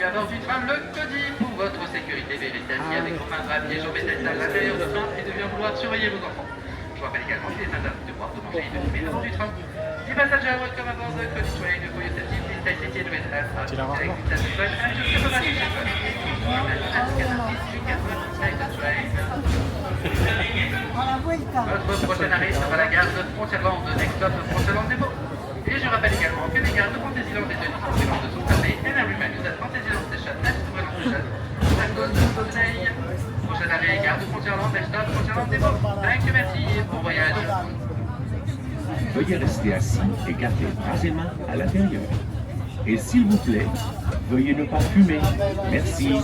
à bord du train, le taudis pour votre sécurité. Vérifiez assis avec vos mains dans la piège, jambes et tête à l'intérieur de train et de bien vouloir surveiller vos enfants. Je vous rappelle également qu'il est interdit de boire, de manger et de fumer à bord du train. Les passagers are welcome aboard the coach train for your safety. Please stay seated with us up to the exit at the train and just cover back the train. Votre prochain arrêt sera la gare de Frontierland, next stop Frontierland Dépôt. Et je rappelle également que les gares de Fantasyland et de Disneyland sont fermées. And I remind you that Fantasyland Station next to Disneyland Station à cause du soleil. Prochain arrêt, gare de Frontierland, next stop Frontierland Dépôt. Thank you, merci et bon voyage. Veuillez rester assis et garder bras et mains à l'intérieur. Et s'il vous plaît, veuillez ne pas fumer. Merci.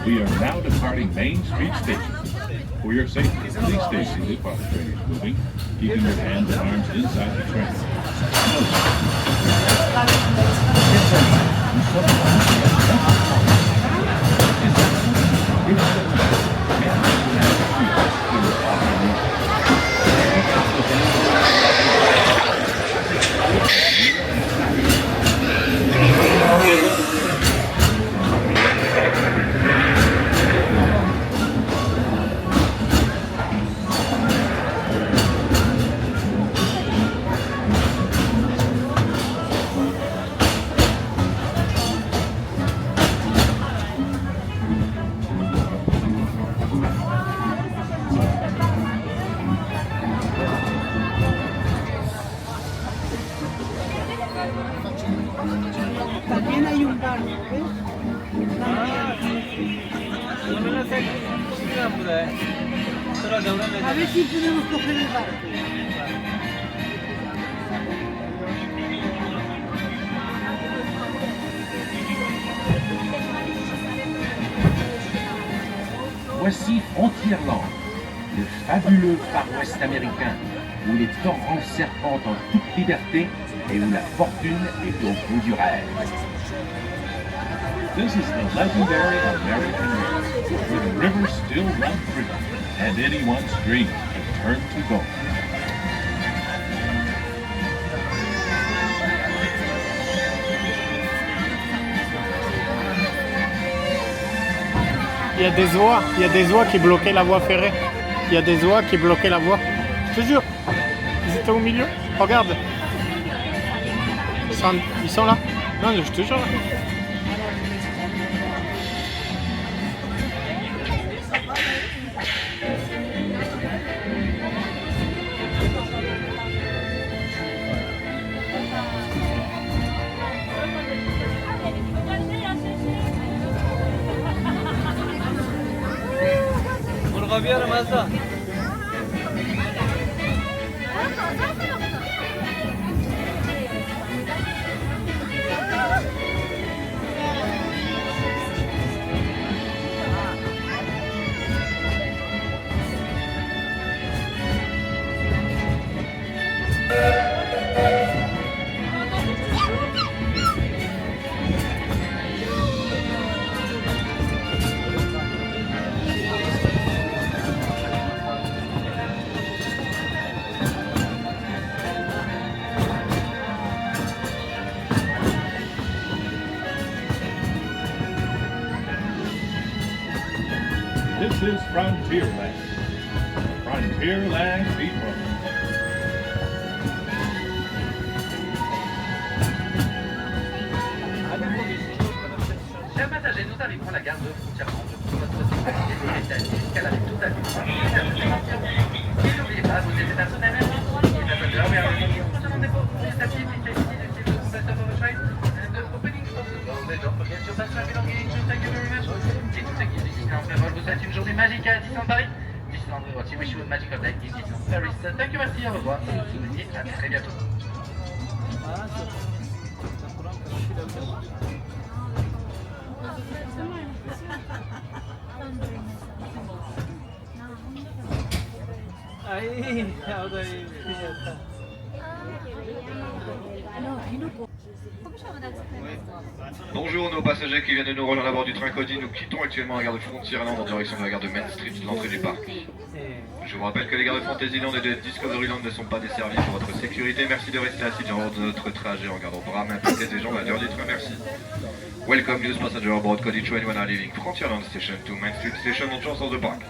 We are now departing Main Street Station. For your safety, please stay seated while the train is moving, keeping your hands and arms inside the train. También hay un barco, ¿ves? A ver si podemos coger el barco. Voici Frontierland, le fabuleux Far West américain, où les torrents serpentent en toute liberté et où la fortune est au bout du rêve. This is the legendary American race, where the rivers still run free, and anyone's dream can turn to gold. Il y a des oies qui bloquaient la voie ferrée. Il y a des oies qui bloquaient la voie. Je te jure, ils étaient au milieu. Regarde. Ils sont là. Non, je te jure. This is Frontierland. Frontierland people. Chers passagers, nous arriverons à la gare de Frontierland. Pour votre sécurité, vérifiez assis jusqu'à l'arrêt totale. Et n'oubliez pas, vous êtes personnel. Les passagers, vers le prochain dépôt. Les assis, please stay seated till the completion of the train. And the opening of the door. Don't forget your personal belongings. Thank you very much. Et tout ce qui est Disneyland Paris vous souhaite une journée magique à Disneyland Paris. Disneyland Paris, wish you a magical day in Disneyland Paris. Thank you, merci, au revoir. Je vous dis à très bientôt. No, Bonjour nos passagers qui viennent de nous rejoindre à bord du train Cody. Nous quittons actuellement la gare de Frontierland en direction de la gare de Main Street, l'entrée du parc. Je vous rappelle que les gares de Fantasyland et de Discoveryland ne sont pas desservies pour votre sécurité. Merci de rester assis durant notre trajet en gardant bras, mains, pieds et jambes à l'heure du train. Merci. Welcome news passenger aboard Cody train when are leaving Frontierland station to Main Street station on shores of the park.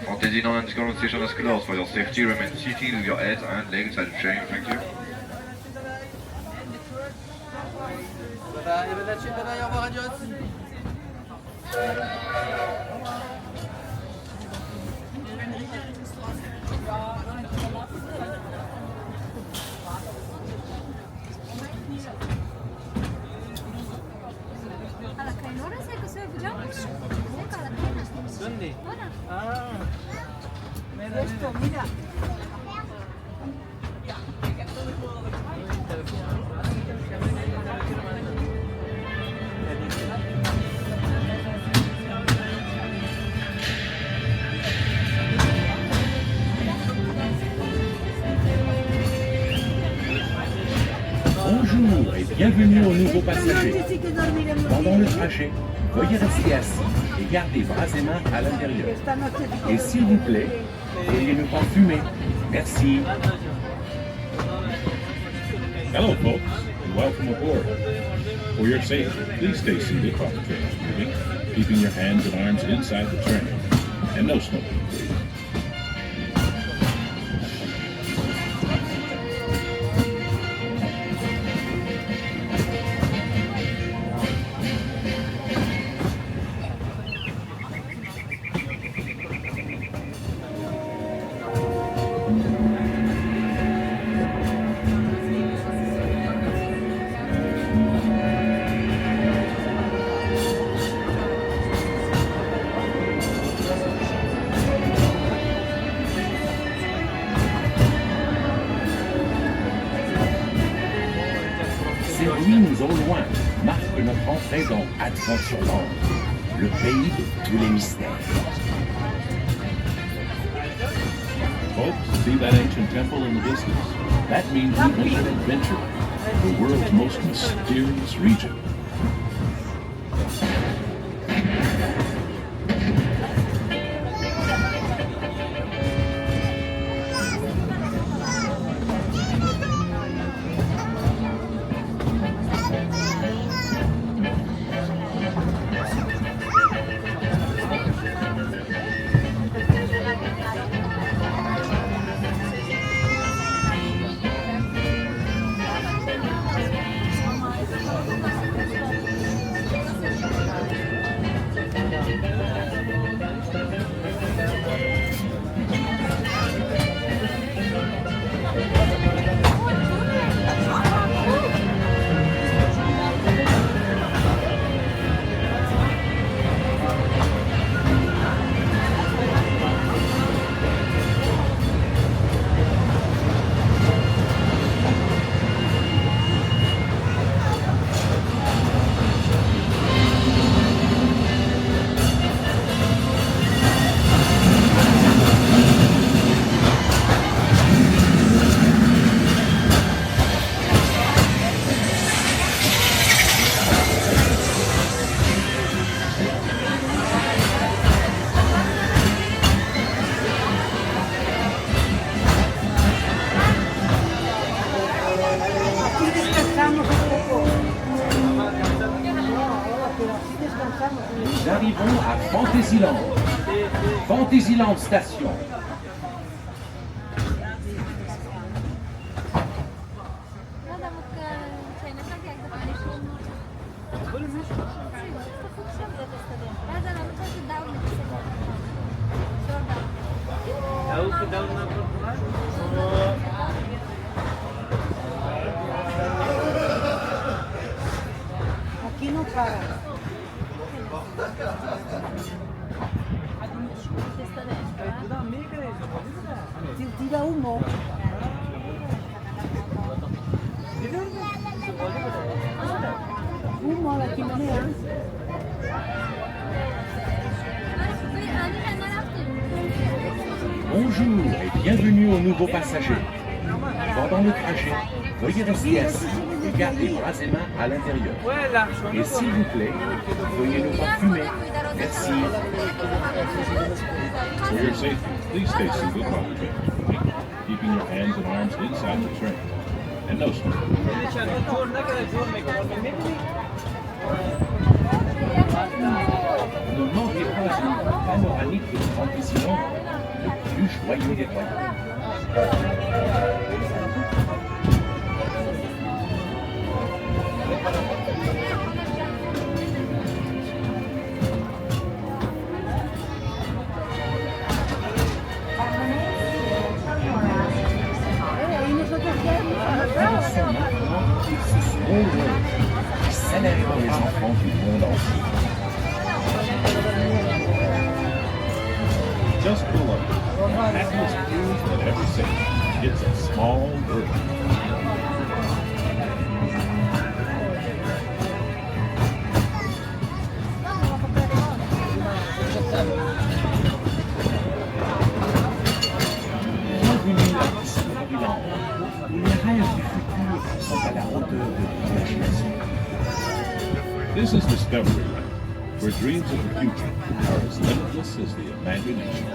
Fantasyland and Discoveryland station is closed. For your safety, remain seated with your heads and legs at the train. Thank you. Bye bye, au revoir, adios. ¿Dónde? Ah. Esto, mira. Bonjour et bienvenue aux nouveaux passagers. Pendant le trajet, veuillez rester assis et garder bras et mains à l'intérieur. Et s'il vous plaît, veuillez ne pas fumer. Merci. Hello, folks, and welcome aboard. For your safety, please stay seated while the train is moving, keeping your hands and arms inside the train. And no smoking, please. Ces ruines au loin marquent notre entrée dans Adventureland, le pays de tous les mystères. Folks, see that ancient temple in the distance? That means we've entered adventure, the world's most mysterious region. Nous arrivons à Fantasyland. Fantasyland Station. Aquí no para. Tira humo. Humo la chimenea. Bonjour et bienvenue aux nouveaux passagers. Pendant le trajet, veuillez rester assis et gardez bras et mains à l'intérieur. Et s'il vous plaît, veuillez ne pas fumer. Merci. For your safety, please stay seated while the train is moving, keeping your hands and arms inside the train. And no smoking. Ne manquez pas une panoramique de remplissement, le plus joyeux des voyages. Y nosotros qué? Pensons maintenant qu'ils se sont heureux et célèbrent les enfants du monde entier. Just below, the happiest news that ever seen. It's a small bird. Bienvenue à Disneyland, où les rêves du futur sont à la hauteur de l'imagination. This is Discoveryland, where dreams of the future are as limitless as the imagination.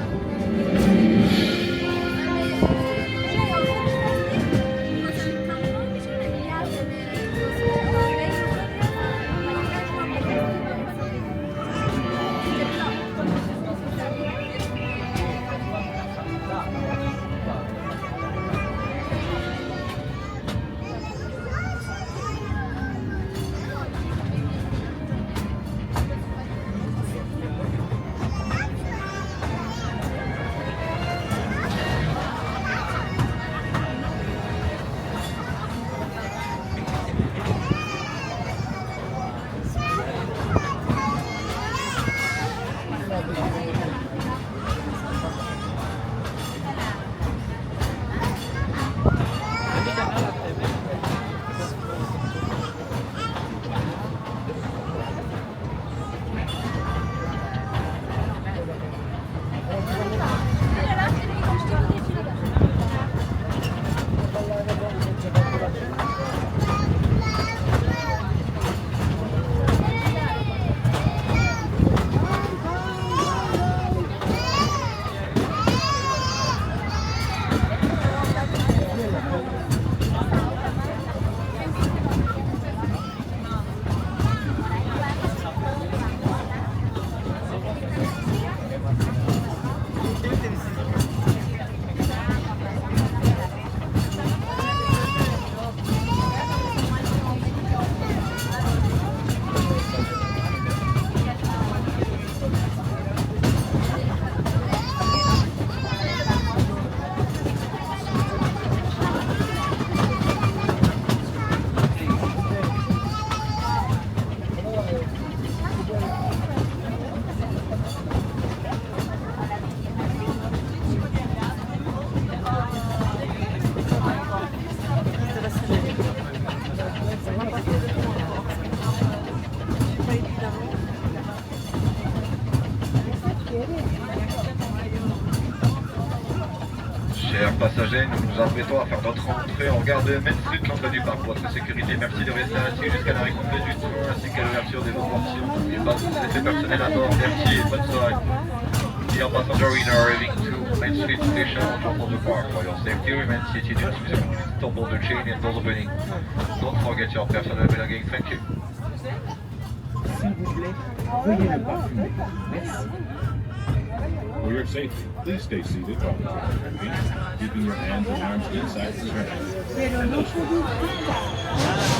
Chers passagers, nous nous apprêtons à faire notre entrée en gare de Main Street, l'entrée du parc. Pour votre sécurité, merci de rester assis jusqu'à l'arrêt complet du train ainsi qu'à l'ouverture des vos portions. N'oubliez pas de vous laisser personnel à bord. Merci et bonne soirée. Dear passenger, we are arriving to Main Street Station on top of the park. For your safety, remain seated until the top of the chain and doors opening. Don't forget your personal belongings. Thank you. S'il vous plaît, veuillez ne pas fumer. Merci. For your safety, please stay seated while the train is moving, keeping your hands and arms inside the train. Pero no puedo estar.